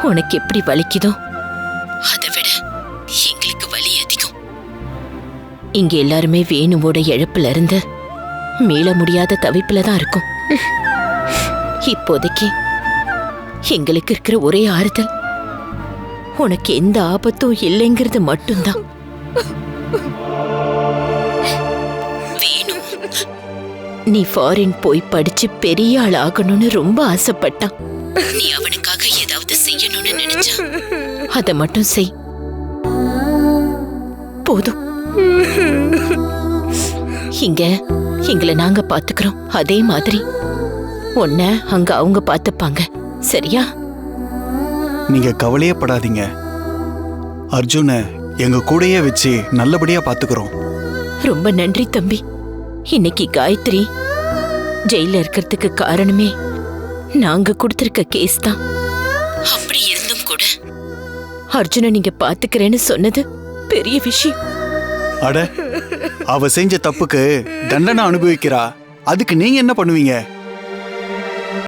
உனக்கு எப்படி வலிக்குதோ அதை விட எங்களுக்கு வலி அதிகம். இங்க எல்லாருமே வேணுவோட இழப்புல இருந்து மீள முடியாத தவிப்புல தான் இருக்கும். இப்போதைக்கு எங்களுக்கு இருக்கிற ஒரே ஆறுதல் உனக்கு எந்த ஆபத்தும் இல்லைங்கிறது மட்டும்தான். வேணு நீ ஃபாரின் போய் படிச்சு பெரிய ஆள் ஆகணும்னு ரொம்ப ஆசைப்பட்டான். நீ அவனுக்காக ஏதாவது செய்யணும்னு நினைச்சா அத மட்டும் செய். போதும். இங்க எங்களை நாங்க பாத்துக்கிறோம். அதே மாதிரி உன்னை அங்க அவங்க பாத்துப்பாங்க. சரியா? நீங்க கவலையே படாதீங்க. அர்ஜுன எங்க கூடயே வச்சு நல்லபடியா பாத்துக்கிறோம். ரொம்ப நன்றி தம்பி. இன்னைக்கு காயத்ரி ஜெயில இருக்கிறதுக்கு காரணமே நாங்க கொடுத்திருக்க கேஸ் தான். அப்படி இருந்தும் கூட அர்ஜுன நீங்க பாத்துக்கிறேன்னு சொன்னது பெரிய விஷயம். அட, அவ செஞ்ச தப்புக்கு தண்டனை அனுபவிக்கிறா. அதுக்கு நீங்க என்ன பண்ணுவீங்க?